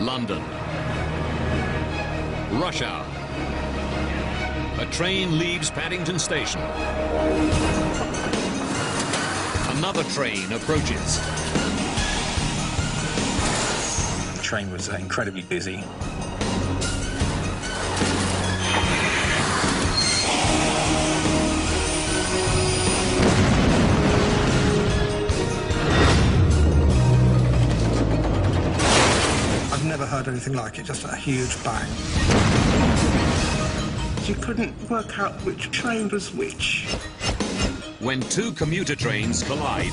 London. Rush hour. A train leaves Paddington station. Another train approaches. The train was incredibly busy. I've never heard anything like it, just a huge bang. You couldn't work out which train was which. When two commuter trains collide,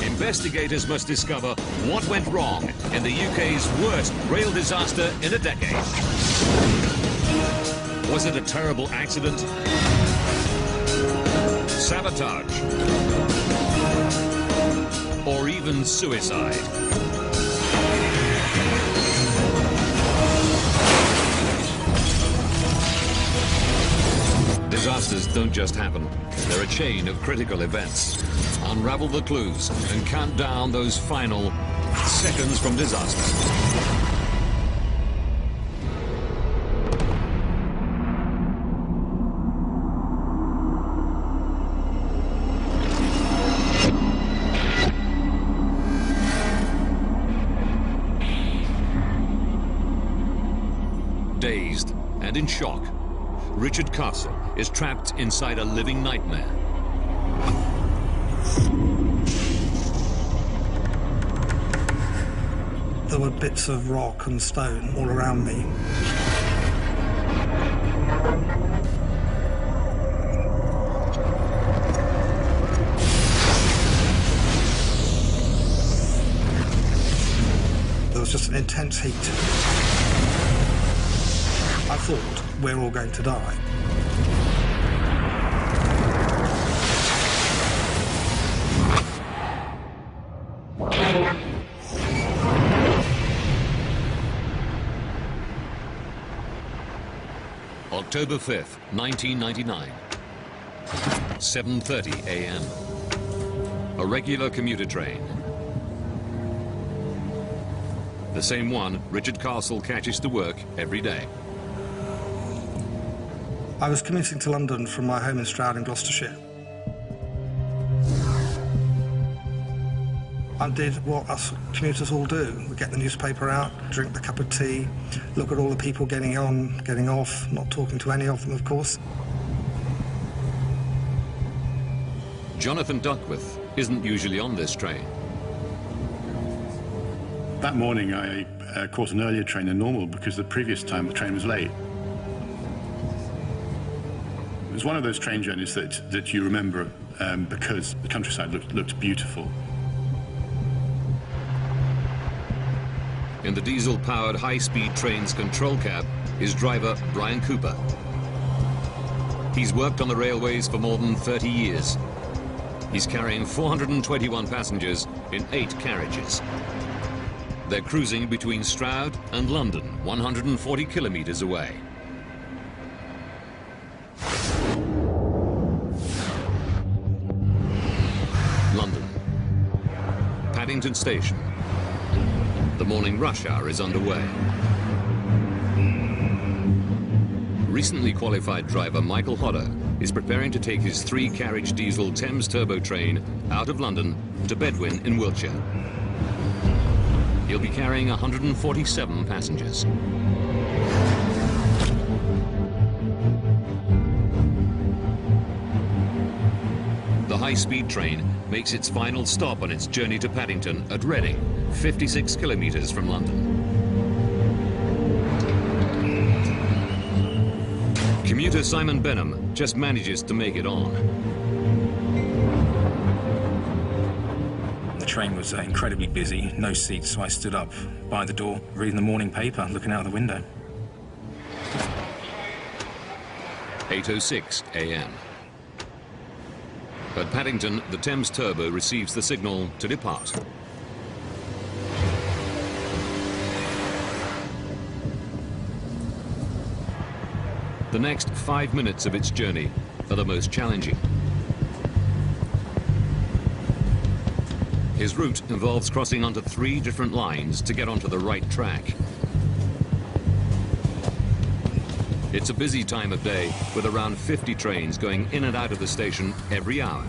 investigators must discover what went wrong in the UK's worst rail disaster in a decade. Was it a terrible accident? Sabotage? Or even suicide? Disasters don't just happen. They're a chain of critical events. Unravel the clues and count down those final seconds from disaster. Dazed and in shock, Richard Castle is trapped inside a living nightmare. There were bits of rock and stone all around me. There was just an intense heat. I thought, we're all going to die. October 5th, 1999. 7:30 a.m. A regular commuter train. The same one Richard Castle catches to work every day. I was commuting to London from my home in Stroud in Gloucestershire. I did what us commuters all do. We get the newspaper out, drink the cup of tea, look at all the people getting on, getting off, not talking to any of them, of course. Jonathan Duckworth isn't usually on this train. That morning I caught an earlier train than normal because the previous time the train was late. It was one of those train journeys that you remember because the countryside looked beautiful. In the diesel-powered high-speed train's control cab is driver Brian Cooper. He's worked on the railways for more than 30 years. He's carrying 421 passengers in 8 carriages. They're cruising between Stroud and London, 140 kilometers away. London. Paddington Station. The morning rush hour is underway. Recently qualified driver Michael Hodder is preparing to take his 3-carriage diesel Thames turbo train out of London to Bedwyn in Wiltshire. He'll be carrying 147 passengers. The high-speed train makes its final stop on its journey to Paddington at Reading, 56 kilometers from London. Commuter Simon Benham just manages to make it on. The train was incredibly busy, no seats, so I stood up by the door, reading the morning paper, looking out the window. 8:06 a.m. At Paddington, the Thames turbo receives the signal to depart. The next 5 minutes of its journey are the most challenging. His route involves crossing onto 3 different lines to get onto the right track. It's a busy time of day with around 50 trains going in and out of the station every hour.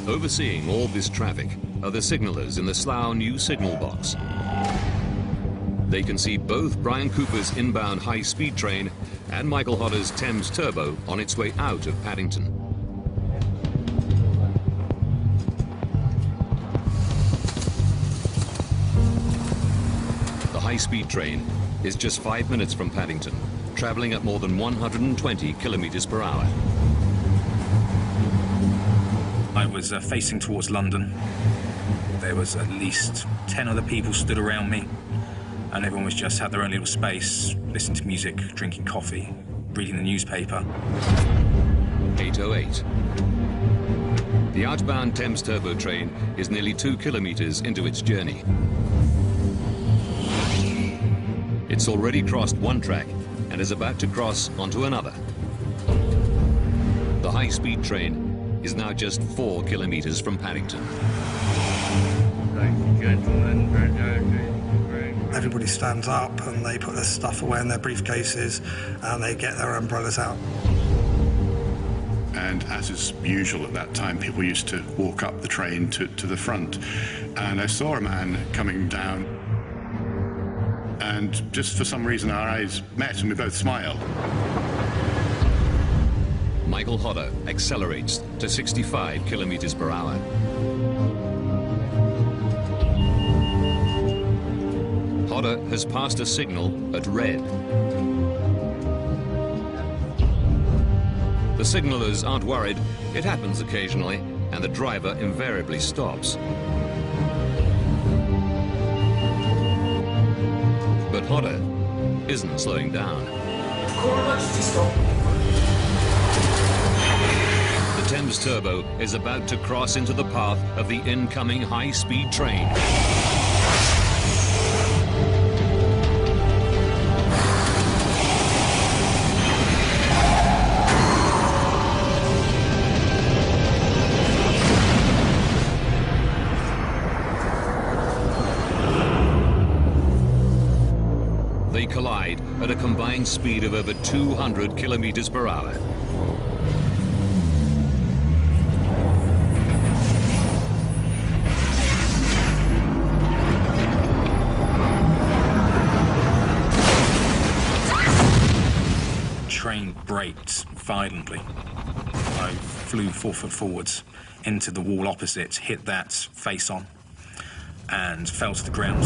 Overseeing all this traffic are the signallers in the Slough new signal box. They can see both Brian Cooper's inbound high-speed train and Michael Hodder's Thames Turbo on its way out of Paddington. The high-speed train is just 5 minutes from Paddington, travelling at more than 120 kilometres per hour. I was facing towards London. There was at least 10 other people stood around me, and everyone was just had their own little space, listening to music, drinking coffee, reading the newspaper. 8:08. The outbound Thames Turbo train is nearly 2 kilometres into its journey. It's already crossed one track and is about to cross onto another. The high-speed train is now just 4 kilometres from Paddington. Everybody stands up and they put their stuff away in their briefcases and they get their umbrellas out. And as is usual at that time, people used to walk up the train to the front. And I saw a man coming down, and just for some reason our eyes met and we both smiled. Michael Hodder accelerates to 65 kilometres per hour. Hodder has passed a signal at red. The signallers aren't worried. It happens occasionally, and the driver invariably stops. But Hodder isn't slowing down. The Thames Turbo is about to cross into the path of the incoming high-speed train. They collide at a combined speed of over 200 kilometers per hour. Train braked violently. I flew 4 foot forwards into the wall opposite, hit that face on, and fell to the ground.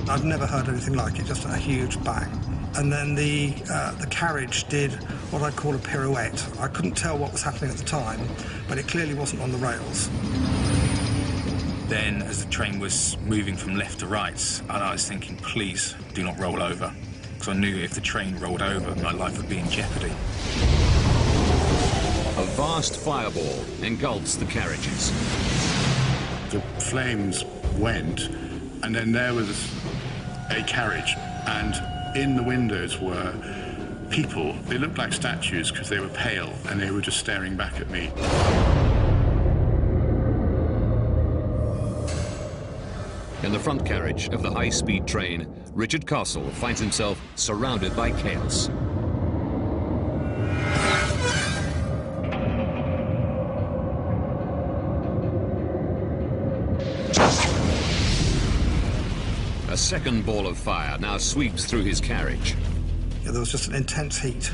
I've never heard anything like it, just a huge bang. And then the carriage did what I call a pirouette. I couldn't tell what was happening at the time, but it clearly wasn't on the rails. Then, as the train was moving from left to right, I was thinking, please do not roll over, because I knew if the train rolled over, my life would be in jeopardy. A vast fireball engulfs the carriages. The flames went, and then there was a carriage, and in the windows were people. They looked like statues because they were pale, and they were just staring back at me. In the front carriage of the high-speed train, Richard Castle finds himself surrounded by chaos. A second ball of fire now sweeps through his carriage. Yeah, there was just an intense heat.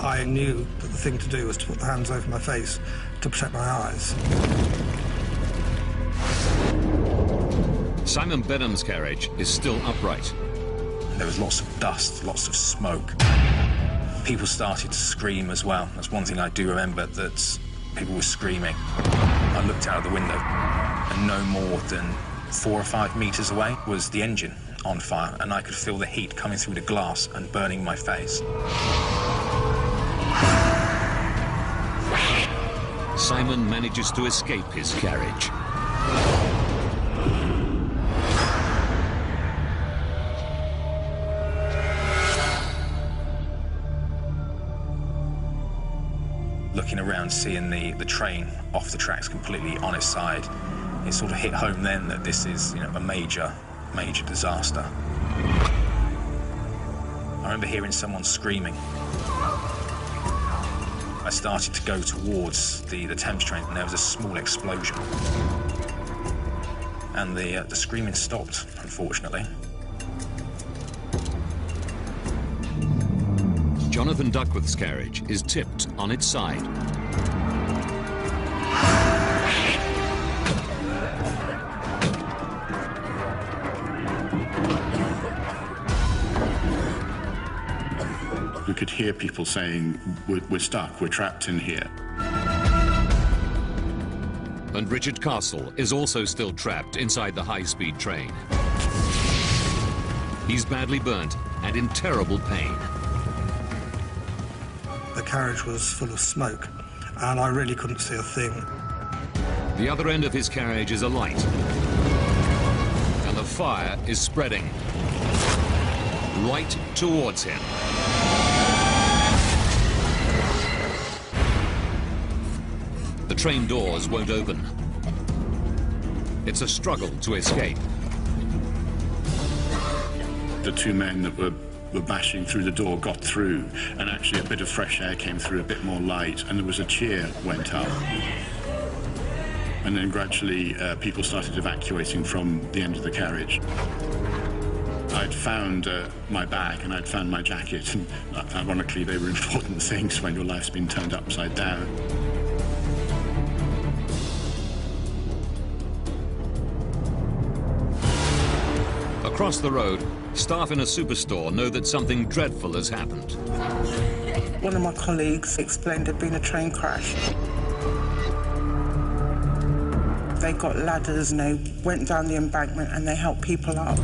I knew that the thing to do was to put the hands over my face to protect my eyes. Simon Benham's carriage is still upright. There was lots of dust, lots of smoke. People started to scream as well. That's one thing I do remember, that people were screaming. I looked out of the window, and no more than 4 or 5 meters away was the engine on fire, and I could feel the heat coming through the glass and burning my face. Simon manages to escape his carriage. looking around, seeing the train off the tracks completely on its side, it sort of hit home then that this is, a major disaster. I remember hearing someone screaming. I started to go towards the Thames train, and there was a small explosion. And the screaming stopped, unfortunately. Jonathan Duckworth's carriage is tipped on its side. We could hear people saying, we're stuck, we're trapped in here. And Richard Castle is also still trapped inside the high-speed train. He's badly burnt and in terrible pain. The carriage was full of smoke, and I really couldn't see a thing. The other end of his carriage is alight, and the fire is spreading right towards him. The train doors won't open. It's a struggle to escape. The two men that were bashing through the door got through, and actually a bit of fresh air came through, a bit more light, and there was a cheer went up. And then gradually people started evacuating from the end of the carriage. I'd found my bag and I'd found my jacket, and ironically they were important things when your life's been turned upside down. Across the road, staff in a superstore know that something dreadful has happened. One of my colleagues explained there'd been a train crash. They got ladders and they went down the embankment and they helped people up.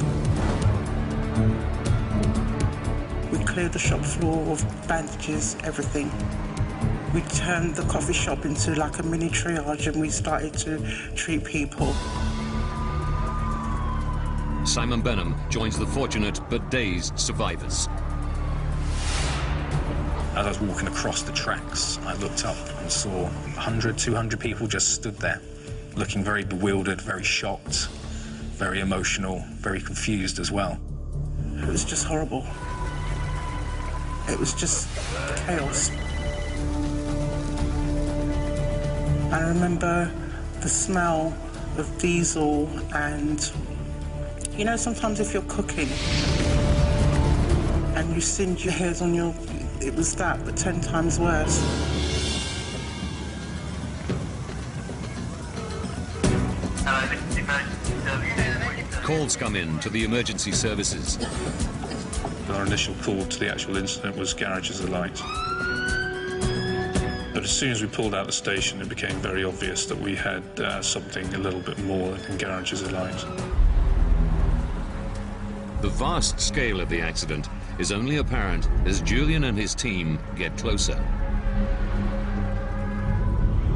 We cleared the shop floor of bandages, everything. We turned the coffee shop into like a mini triage and we started to treat people. Simon Benham joins the fortunate but dazed survivors. As I was walking across the tracks, I looked up and saw 100, 200 people just stood there, looking very bewildered, very shocked, very emotional, very confused as well. It was just horrible. It was just chaos. I remember the smell of diesel and, sometimes if you're cooking and you singe your hairs on your, it was that, but 10 times worse. Calls come in to the emergency services. Our initial call to the actual incident was garages alight. But as soon as we pulled out the station, it became very obvious that we had something a little bit more than garages alight. The vast scale of the accident is only apparent as Julian and his team get closer.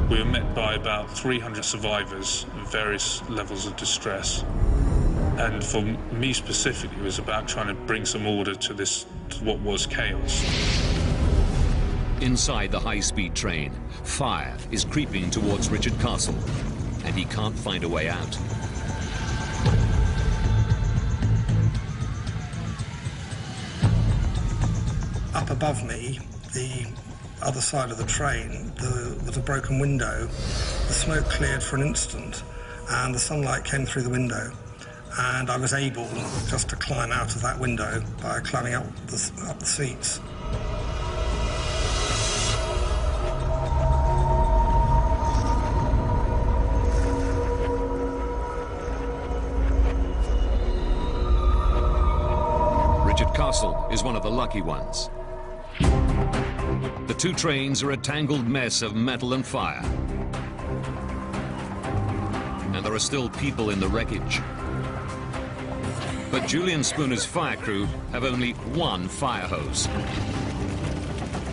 We were met by about 300 survivors of various levels of distress. And for me specifically, it was about trying to bring some order to what was chaos. Inside the high-speed train, fire is creeping towards Richard Castle, and he can't find a way out. Up above me, the other side of the train, there was a broken window. The smoke cleared for an instant, and the sunlight came through the window. And I was able just to climb out of that window by climbing up the seats. Richard Castle is one of the lucky ones. The two trains are a tangled mess of metal and fire. And there are still people in the wreckage. But Julian Spooner's fire crew have only one fire hose.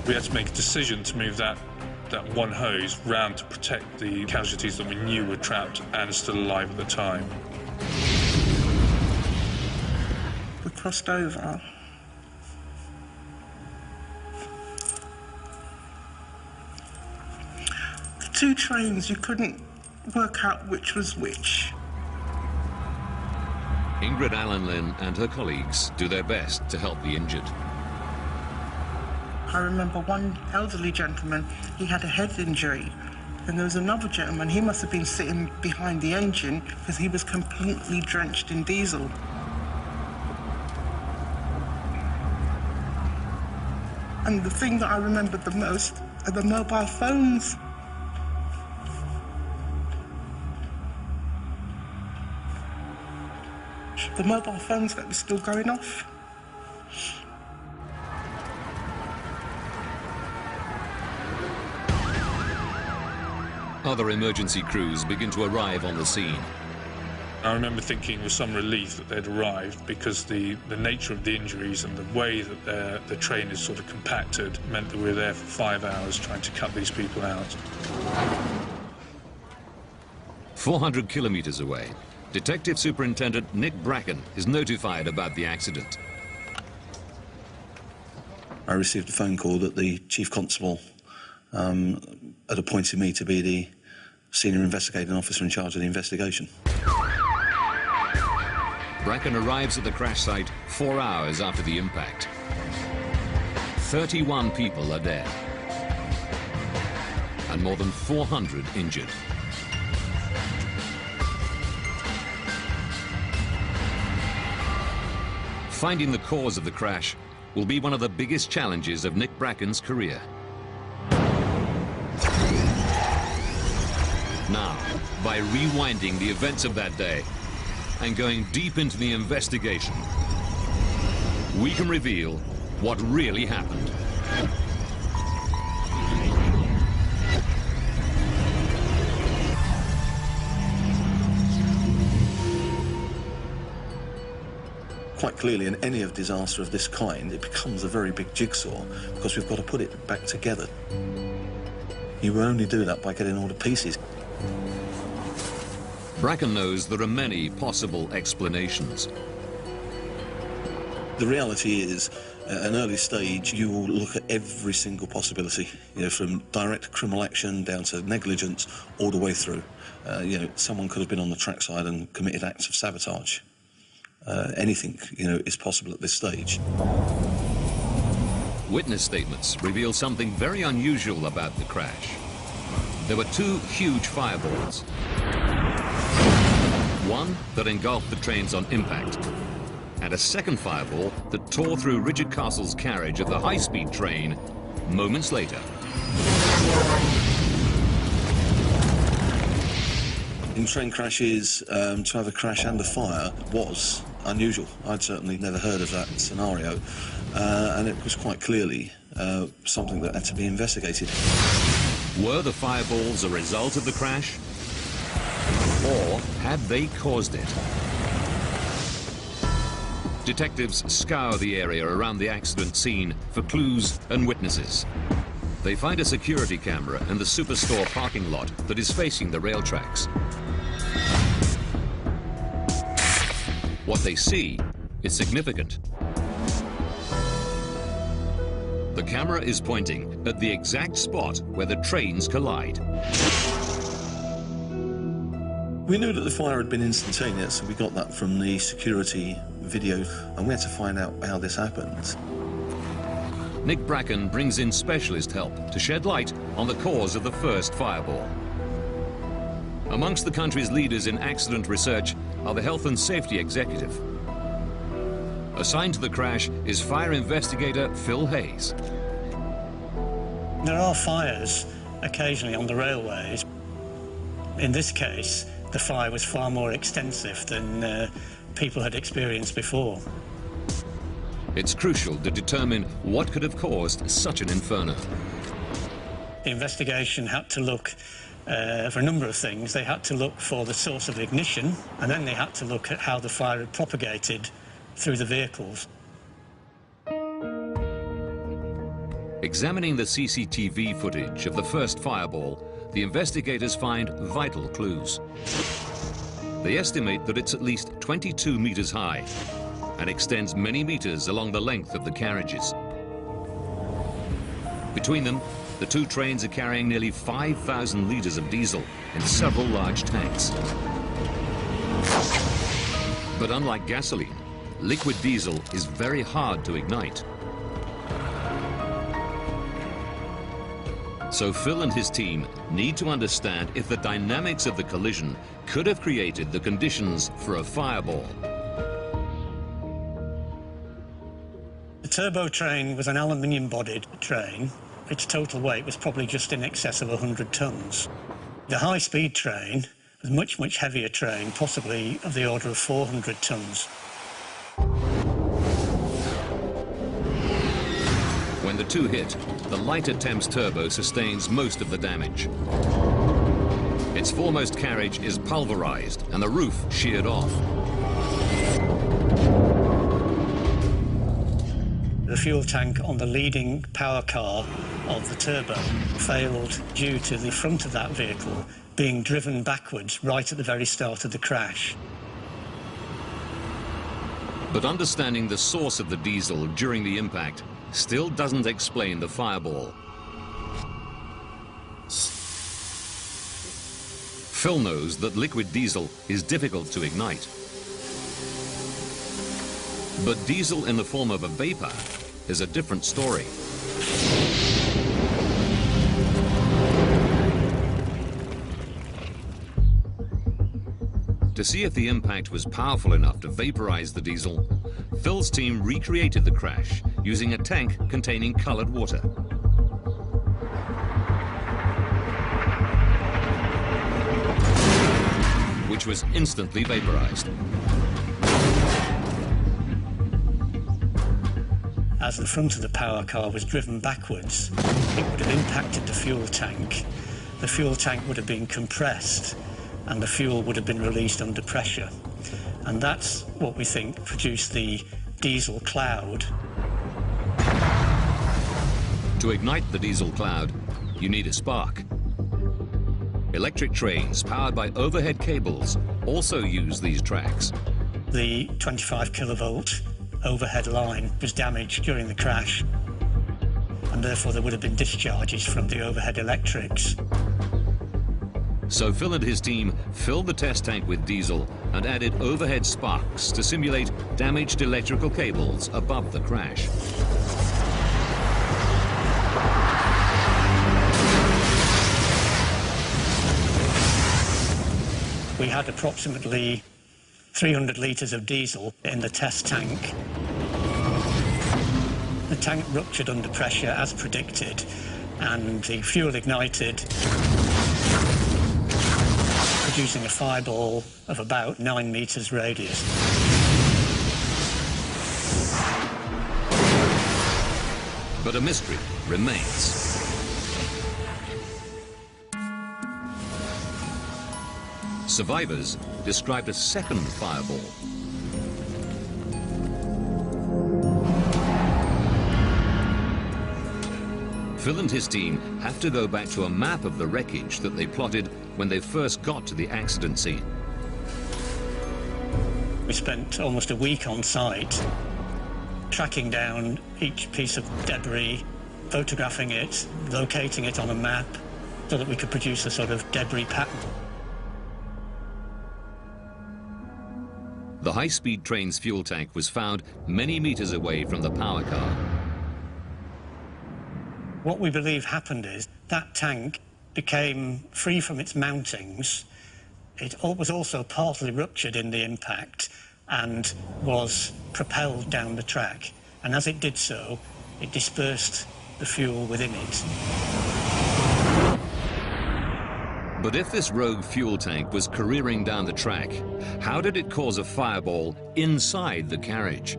We had to make a decision to move that one hose round to protect the casualties that we knew were trapped and still alive at the time. We crossed over. two trains, you couldn't work out which was which. Ingrid Allenlin and her colleagues do their best to help the injured. I remember one elderly gentleman, he had a head injury, and there was another gentleman, he must have been sitting behind the engine because he was completely drenched in diesel. And the thing that I remembered the most are the mobile phones. The mobile phones that were still going off. Other emergency crews begin to arrive on the scene. I remember thinking with some relief that they'd arrived, because the nature of the injuries and the way that the train is sort of compacted meant that we were there for 5 hours trying to cut these people out. 400 kilometers away, Detective Superintendent Nick Bracken is notified about the accident. I received a phone call that the Chief Constable had appointed me to be the Senior Investigating Officer in charge of the investigation. Bracken arrives at the crash site 4 hours after the impact. 31 people are dead and more than 400 injured. Finding the cause of the crash will be one of the biggest challenges of Nick Bracken's career. Now, by rewinding the events of that day and going deep into the investigation, we can reveal what really happened. Quite clearly, in any disaster of this kind, it becomes a very big jigsaw because we've got to put it back together. You will only do that by getting all the pieces. Bracken knows there are many possible explanations. The reality is, at an early stage, you will look at every single possibility, from direct criminal action down to negligence, all the way through. Someone could have been on the trackside and committed acts of sabotage. Anything, is possible at this stage. Witness statements reveal something very unusual about the crash. There were two huge fireballs. One that engulfed the trains on impact, and a second fireball that tore through Richard Castle's carriage of the high-speed train moments later. In train crashes, to have a crash and a fire was unusual. I'd certainly never heard of that scenario, and it was quite clearly something that had to be investigated. Were the fireballs a result of the crash? Or had they caused it? Detectives scour the area around the accident scene for clues and witnesses. They find a security camera in the superstore parking lot that is facing the rail tracks. What they see is significant. The camera is pointing at the exact spot where the trains collide. We knew that the fire had been instantaneous, so we got that from the security video, and we had to find out how this happened. Nick Bracken brings in specialist help to shed light on the cause of the first fireball. Amongst the country's leaders in accident research are the Health and Safety Executive. Assigned to the crash is fire investigator Phil Hayes. There are fires occasionally on the railways. In this case, the fire was far more extensive than people had experienced before. It's crucial to determine what could have caused such an inferno. The investigation had to look for a number of things. They had to look for the source of ignition, and then they had to look at how the fire had propagated through the vehicles. Examining the CCTV footage of the first fireball, the investigators find vital clues. They estimate that it's at least 22 meters high and extends many meters along the length of the carriages. Between them, the two trains are carrying nearly 5,000 litres of diesel in several large tanks. But unlike gasoline, liquid diesel is very hard to ignite. So Phil and his team need to understand if the dynamics of the collision could have created the conditions for a fireball. The turbo train was an aluminium-bodied train. Its total weight was probably just in excess of 100 tons. The high-speed train was a much, much heavier train, possibly of the order of 400 tons. When the two hit, the lighter Thames turbo sustains most of the damage. Its foremost carriage is pulverized and the roof sheared off. The fuel tank on the leading power car of the turbo failed due to the front of that vehicle being driven backwards right at the very start of the crash. But understanding the source of the diesel during the impact still doesn't explain the fireball. Phil knows that liquid diesel is difficult to ignite. But diesel in the form of a vapor is a different story. To see if the impact was powerful enough to vaporize the diesel, Phil's team recreated the crash using a tank containing colored water. Which was instantly vaporized. As the front of the power car was driven backwards, it would have impacted the fuel tank. The fuel tank would have been compressed and the fuel would have been released under pressure. And that's what we think produced the diesel cloud. To ignite the diesel cloud, you need a spark. Electric trains powered by overhead cables also use these tracks. The 25 kilovolt overhead line was damaged during the crash, and therefore there would have been discharges from the overhead electrics. So Phil and his team filled the test tank with diesel and added overhead sparks to simulate damaged electrical cables above the crash. We had approximately 300 litres of diesel in the test tank. The tank ruptured under pressure as predicted, and the fuel ignited, producing a fireball of about 9 metres radius. But a mystery remains. Survivors described a second fireball. Phil and his team have to go back to a map of the wreckage that they plotted when they first got to the accident scene. We spent almost a week on site, tracking down each piece of debris, photographing it, locating it on a map, so that we could produce a sort of debris pattern. The high-speed train's fuel tank was found many meters away from the power car. What we believe happened is that tank became free from its mountings. It was also partly ruptured in the impact and was propelled down the track. And as it did so, it dispersed the fuel within it. But if this rogue fuel tank was careering down the track, how did it cause a fireball inside the carriage?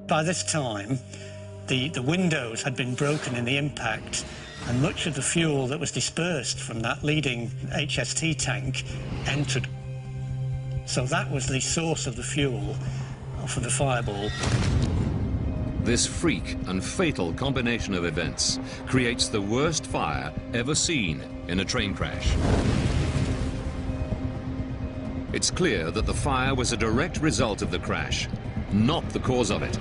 By this time, the windows had been broken in the impact, and much of the fuel that was dispersed from that leading HST tank entered. So that was the source of the fuel for the fireball. This freak and fatal combination of events creates the worst fire ever seen in a train crash. It's clear that the fire was a direct result of the crash, not the cause of it.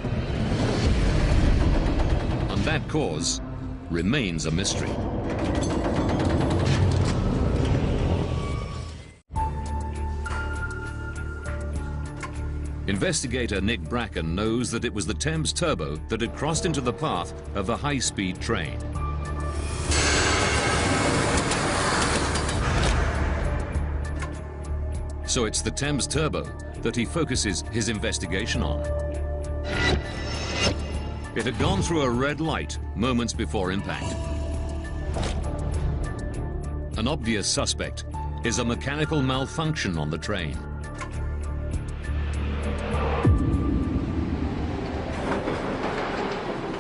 And that cause remains a mystery. Investigator Nick Bracken knows that it was the Thames Turbo that had crossed into the path of the high-speed train. So it's the Thames Turbo that he focuses his investigation on. It had gone through a red light moments before impact. An obvious suspect is a mechanical malfunction on the train.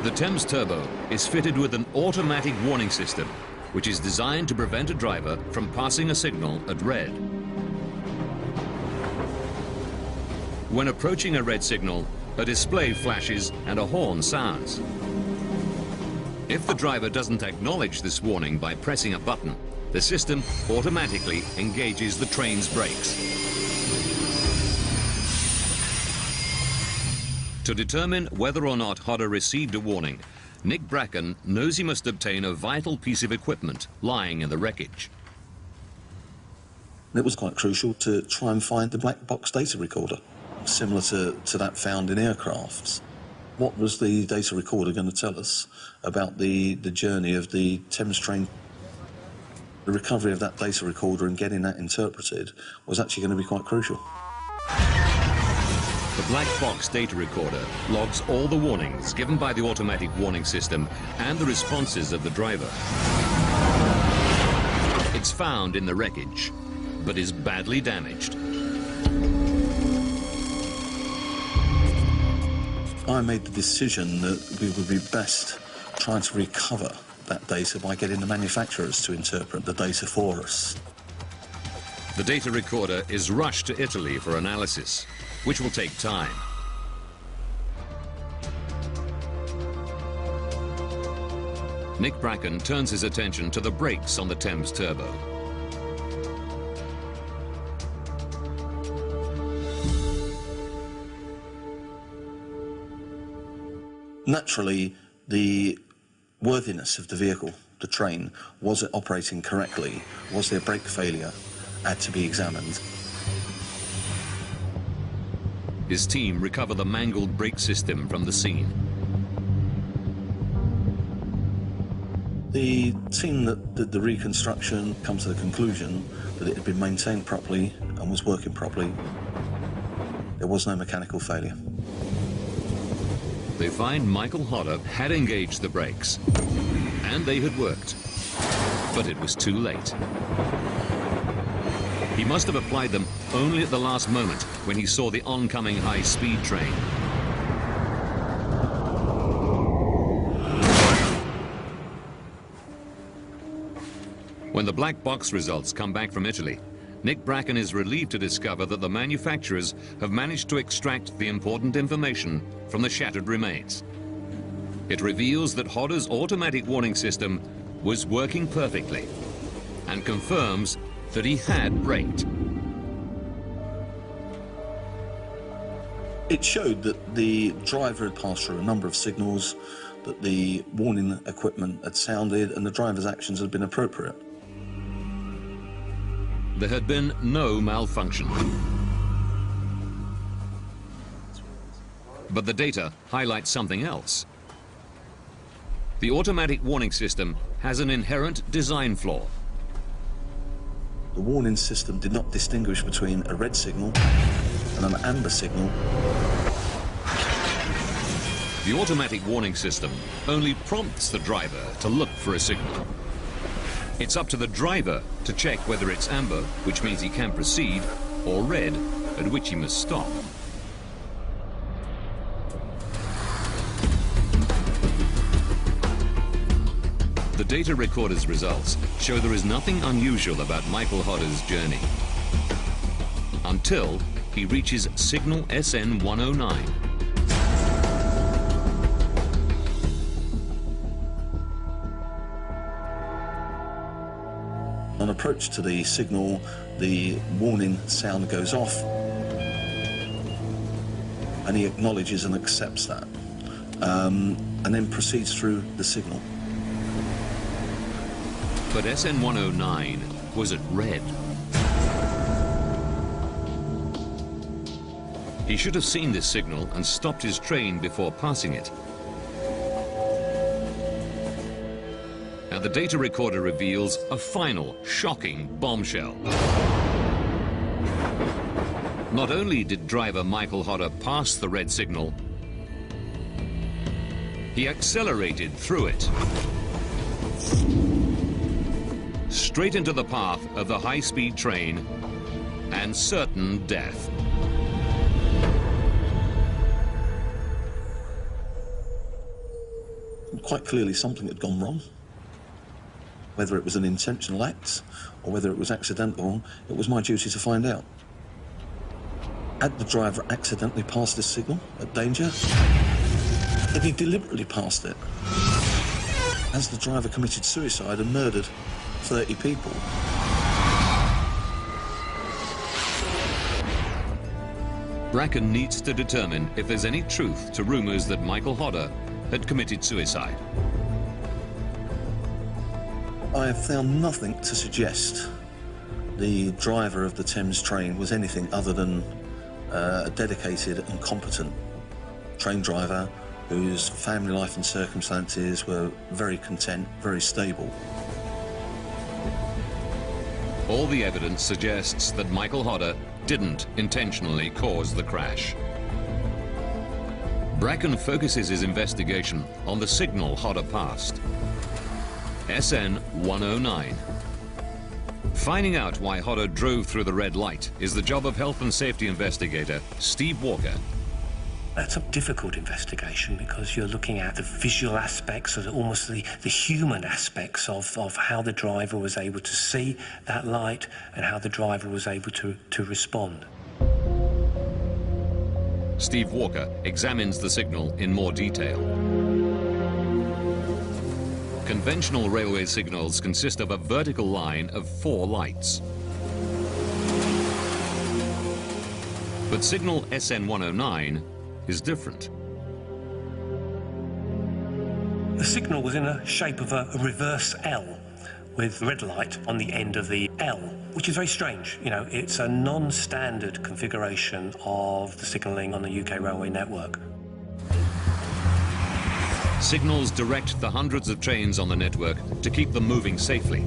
The Thames Turbo is fitted with an automatic warning system, which is designed to prevent a driver from passing a signal at red. When approaching a red signal, a display flashes and a horn sounds. If the driver doesn't acknowledge this warning by pressing a button, the system automatically engages the train's brakes. To determine whether or not Hodder received a warning, Nick Bracken knows he must obtain a vital piece of equipment lying in the wreckage. It was quite crucial to try and find the black box data recorder, similar to that found in aircrafts. What was the data recorder going to tell us about the journey of the Thames train? The recovery of that data recorder and getting that interpreted was actually going to be quite crucial. The black box data recorder logs all the warnings given by the automatic warning system and the responses of the driver. It's found in the wreckage, but is badly damaged. I made the decision that we would be best trying to recover that data by getting the manufacturers to interpret the data for us. The data recorder is rushed to Italy for analysis, which will take time. Nick Bracken turns his attention to the brakes on the Thames Turbo. Naturally, the worthiness of the vehicle, the train, was it operating correctly? Was there brake failure? Had to be examined. His team recover the mangled brake system from the scene. The team that did the reconstruction come to the conclusion that it had been maintained properly and was working properly. There was no mechanical failure. They find Michael Hodder had engaged the brakes, and they had worked, but it was too late. He must have applied them only at the last moment when he saw the oncoming high-speed train. When the black box results come back from Italy, Nick Bracken is relieved to discover that the manufacturers have managed to extract the important information from the shattered remains. It reveals that Hodder's automatic warning system was working perfectly and confirms that he had braked. It showed that the driver had passed through a number of signals, that the warning equipment had sounded, and the driver's actions had been appropriate. There had been no malfunction. But the data highlights something else. The automatic warning system has an inherent design flaw. The warning system did not distinguish between a red signal and an amber signal. The automatic warning system only prompts the driver to look for a signal. It's up to the driver to check whether it's amber, which means he can proceed, or red, at which he must stop. The data recorder's results show there is nothing unusual about Michael Hodder's journey, until he reaches signal SN109. On approach to the signal, the warning sound goes off, and he acknowledges and accepts that, and then proceeds through the signal. But SN109 was at red. He should have seen this signal and stopped his train before passing it. And the data recorder reveals a final, shocking bombshell. Not only did driver Michael Hodder pass the red signal, he accelerated through it, straight into the path of the high-speed train and certain death. Quite clearly something had gone wrong. Whether it was an intentional act or whether it was accidental, it was my duty to find out. Had the driver accidentally passed this signal at danger? Had he deliberately passed it? Has the driver committed suicide and murdered 30 people? Bracken needs to determine if there's any truth to rumours that Michael Hodder had committed suicide. I have found nothing to suggest the driver of the Thames train was anything other than a dedicated and competent train driver whose family life and circumstances were very content, very stable. All the evidence suggests that Michael Hodder didn't intentionally cause the crash. Bracken focuses his investigation on the signal Hodder passed, SN109. Finding out why Hodder drove through the red light is the job of health and safety investigator Steve Walker. That's a difficult investigation because you're looking at the visual aspects, of almost the human aspects of how the driver was able to see that light and how the driver was able to respond. Steve Walker examines the signal in more detail. Conventional railway signals consist of a vertical line of 4 lights. But signal SN109 is different. The signal was in the shape of a reverse L with red light on the end of the L, which is very strange. You know, it's a non-standard configuration of the signalling on the UK railway network. Signals direct the hundreds of trains on the network to keep them moving safely.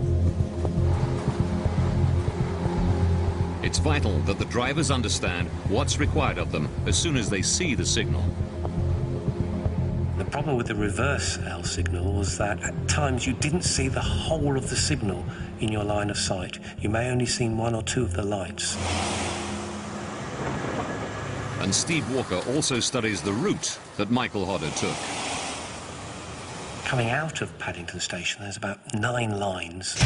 It's vital that the drivers understand what's required of them as soon as they see the signal. The problem with the reverse L signal was that at times you didn't see the whole of the signal in your line of sight. You may only see 1 or 2 of the lights. And Steve Walker also studies the route that Michael Hodder took. Coming out of Paddington Station, there's about 9 lines.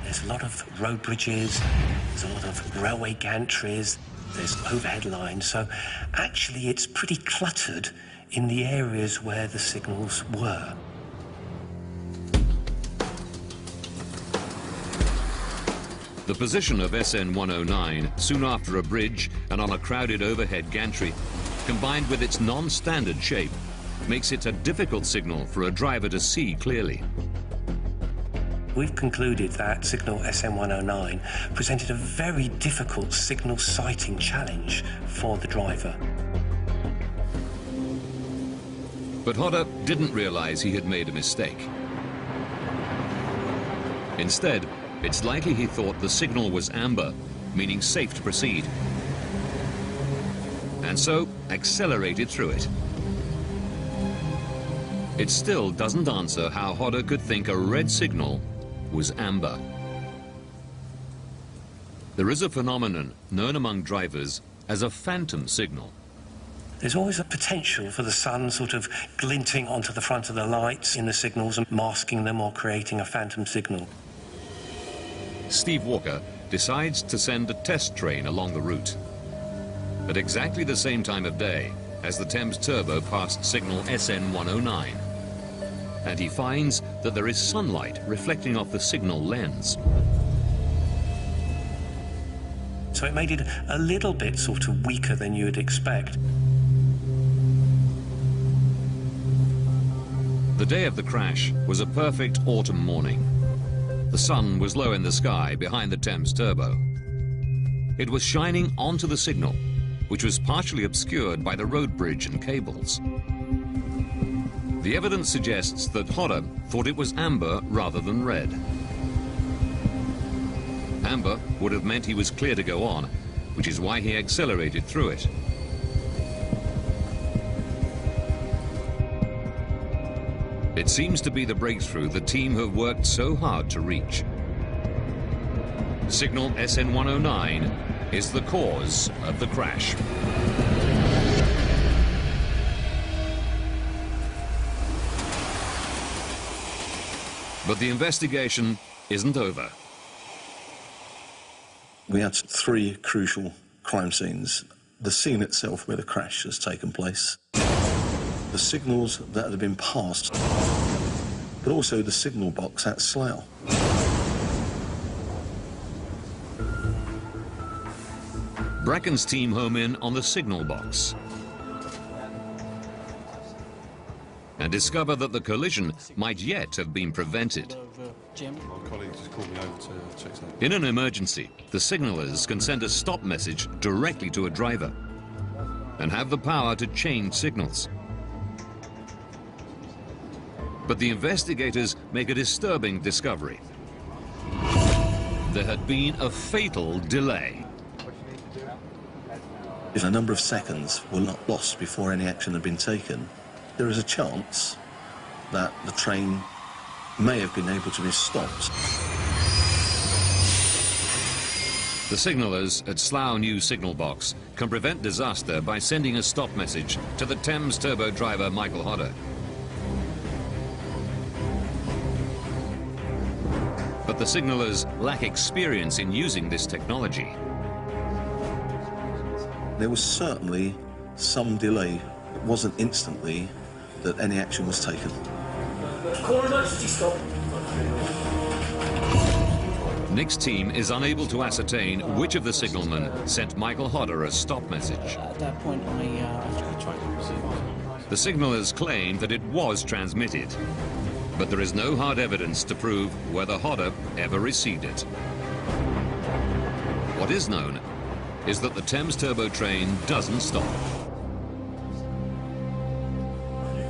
There's a lot of road bridges, there's a lot of railway gantries, there's overhead lines, so actually it's pretty cluttered in the areas where the signals were. The position of SN109, soon after a bridge and on a crowded overhead gantry, combined with its non-standard shape, makes it a difficult signal for a driver to see clearly. We've concluded that signal SN109 presented a very difficult signal sighting challenge for the driver. But Hodder didn't realize he had made a mistake. Instead, it's likely he thought the signal was amber, meaning safe to proceed, and so accelerated through it. It still doesn't answer how Hodder could think a red signal was amber. There is a phenomenon known among drivers as a phantom signal. There's always a potential for the sun sort of glinting onto the front of the lights in the signals and masking them or creating a phantom signal. Steve Walker decides to send a test train along the route at exactly the same time of day as the Thames Turbo passed signal SN109. And he finds that there is sunlight reflecting off the signal lens. So it made it a little bit sort of weaker than you would expect. The day of the crash was a perfect autumn morning. The sun was low in the sky behind the Thames turbo. It was shining onto the signal, which was partially obscured by the road bridge and cables. The evidence suggests that Hodder thought it was amber rather than red. Amber would have meant he was clear to go on, which is why he accelerated through it. It seems to be the breakthrough the team have worked so hard to reach. Signal SN109 is the cause of the crash. But the investigation isn't over. We had 3 crucial crime scenes. The scene itself where the crash has taken place, the signals that had been passed, but also the signal box at Slough. Bracken's team home in on the signal box and discover that the collision might yet have been prevented. My colleague just called me over to check something. In an emergency, the signallers can send a stop message directly to a driver and have the power to change signals. But the investigators make a disturbing discovery. There had been a fatal delay. If a number of seconds were not lost before any action had been taken, there is a chance that the train may have been able to be stopped. The signallers at Slough New Signal Box can prevent disaster by sending a stop message to the Thames turbo driver Michael Hodder. But the signallers lack experience in using this technology. There was certainly some delay. It wasn't instantly that any action was taken. Call emergency stop. Nick's team is unable to ascertain which of the signalmen sent Michael Hodder a stop message. At that point, I tried to receive. The signallers claim that it was transmitted, but there is no hard evidence to prove whether Hodder ever received it. What is known is that the Thames turbo train doesn't stop.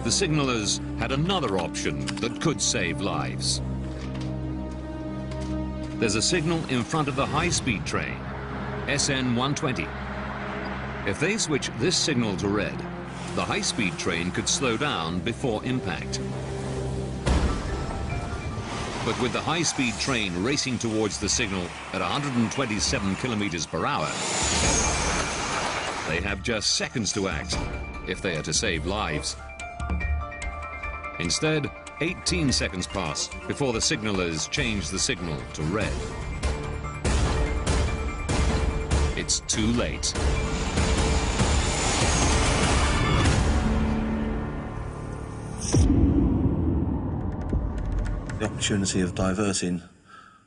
The signallers had another option that could save lives. There's a signal in front of the high-speed train, SN120. If they switch this signal to red, the high-speed train could slow down before impact. But with the high-speed train racing towards the signal at 127 kilometers per hour, they have just seconds to act if they are to save lives. Instead, 18 seconds pass before the signallers change the signal to red. It's too late. The opportunity of diverting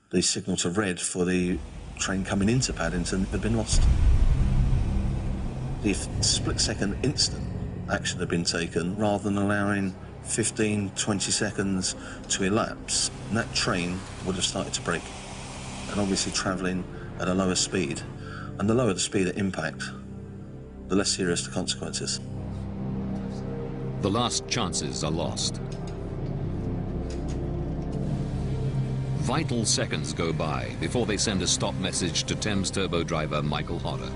the signal to red for the train coming into Paddington had been lost. The split-second instant action had been taken rather than allowing 15, 20 seconds to elapse, and that train would have started to brake, and obviously travelling at a lower speed. And the lower the speed at impact, the less serious the consequences. The last chances are lost. Vital seconds go by before they send a stop message to Thames turbo driver Michael Hodder.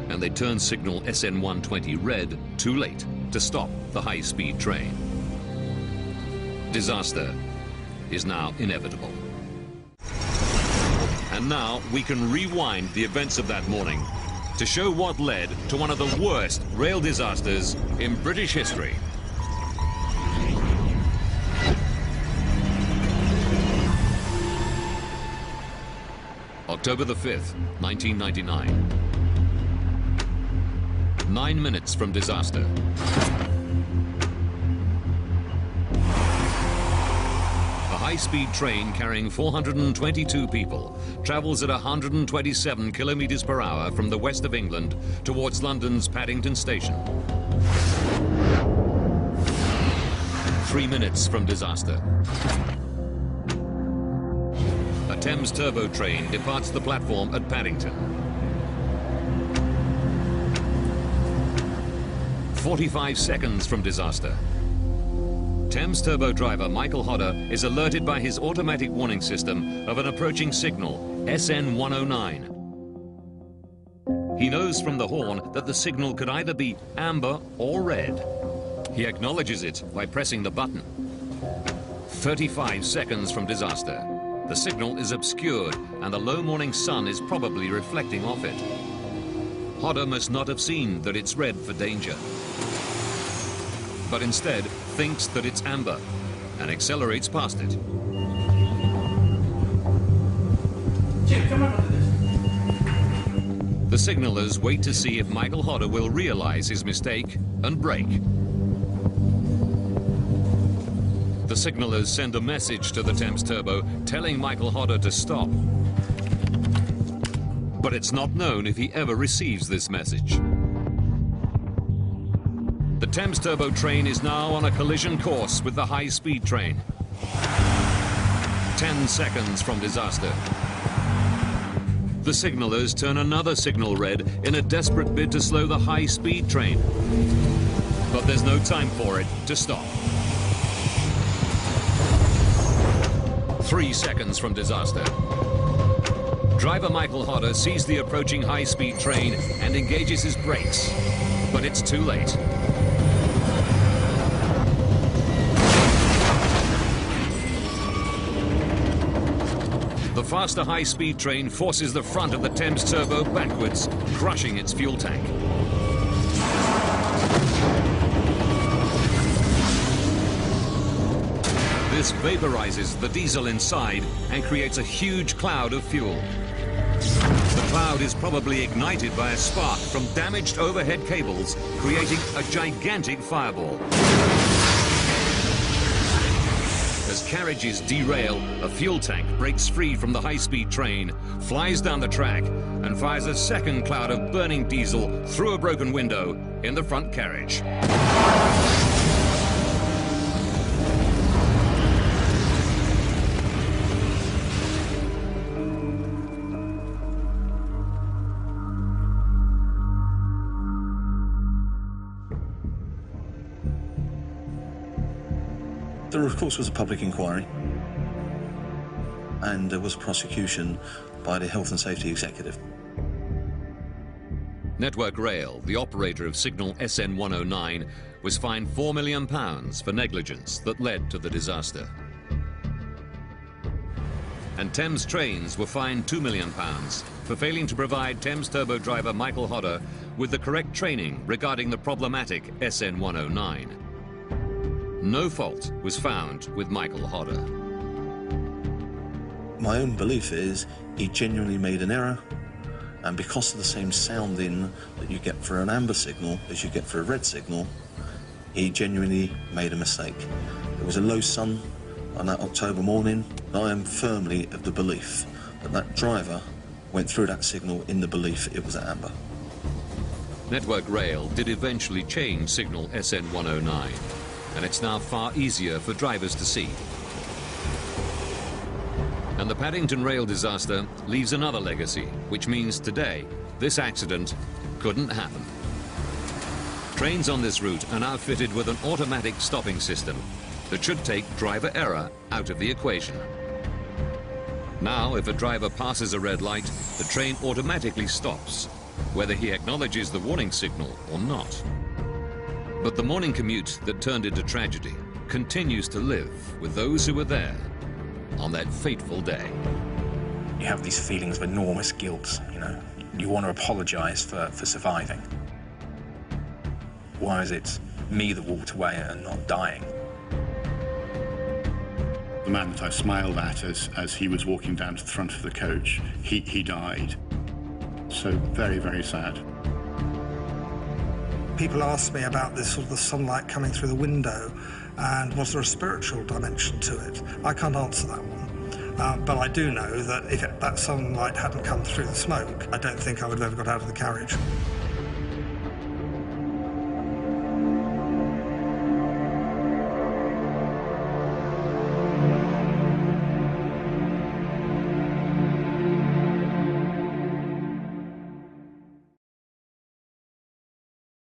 And they turn signal SN120 red too late to stop the high-speed train. Disaster is now inevitable. And now we can rewind the events of that morning to show what led to one of the worst rail disasters in British history. October the 5th, 1999. 9 minutes from disaster. A high-speed train carrying 422 people travels at 127 kilometers per hour from the west of England towards London's Paddington station. 3 minutes from disaster. A Thames turbo train departs the platform at Paddington. 45 seconds from disaster. Thames turbo driver Michael Hodder is alerted by his automatic warning system of an approaching signal, SN109. He knows from the horn that the signal could either be amber or red. He acknowledges it by pressing the button. 35 seconds from disaster. The signal is obscured and the low morning sun is probably reflecting off it. Hodder must not have seen that it's red for danger, but instead thinks that it's amber and accelerates past it. Jim, come over to this. The signallers wait to see if Michael Hodder will realize his mistake and brake. The signallers send a message to the Thames Turbo telling Michael Hodder to stop. But it's not known if he ever receives this message. The Thames Turbo train is now on a collision course with the high-speed train. 10 seconds from disaster. The signallers turn another signal red in a desperate bid to slow the high-speed train. But there's no time for it to stop. 3 seconds from disaster. Driver Michael Hodder sees the approaching high-speed train and engages his brakes, but it's too late. The faster high-speed train forces the front of the Thames Turbo backwards, crushing its fuel tank. This vaporizes the diesel inside and creates a huge cloud of fuel. The cloud is probably ignited by a spark from damaged overhead cables, creating a gigantic fireball. As carriages derail, a fuel tank breaks free from the high-speed train, flies down the track, and fires a second cloud of burning diesel through a broken window in the front carriage. There, of course, was a public inquiry, and there was a prosecution by the Health and Safety Executive. Network Rail, the operator of signal SN109, was fined £4 million for negligence that led to the disaster. And Thames Trains were fined £2 million for failing to provide Thames Turbo driver Michael Hodder with the correct training regarding the problematic SN109. No fault was found with Michael Hodder. My own belief is he genuinely made an error, and because of the same sounding that you get for an amber signal as you get for a red signal, he genuinely made a mistake. There was a low sun on that October morning. I am firmly of the belief that that driver went through that signal in the belief it was amber. Network Rail did eventually change signal SN109, and it's now far easier for drivers to see. And the Paddington rail disaster leaves another legacy, which means today this accident couldn't happen. Trains on this route are now fitted with an automatic stopping system that should take driver error out of the equation. Now, if a driver passes a red light, the train automatically stops, whether he acknowledges the warning signal or not. But the morning commute that turned into tragedy continues to live with those who were there on that fateful day. You have these feelings of enormous guilt, you know. You want to apologise for surviving. Why is it me that walked away and not dying? The man that I smiled at as he was walking down to the front of the coach, he died. So very, very sad. People ask me about this sort of the sunlight coming through the window and was there a spiritual dimension to it? I can't answer that one. But I do know that if that sunlight hadn't come through the smoke, I don't think I would have ever got out of the carriage.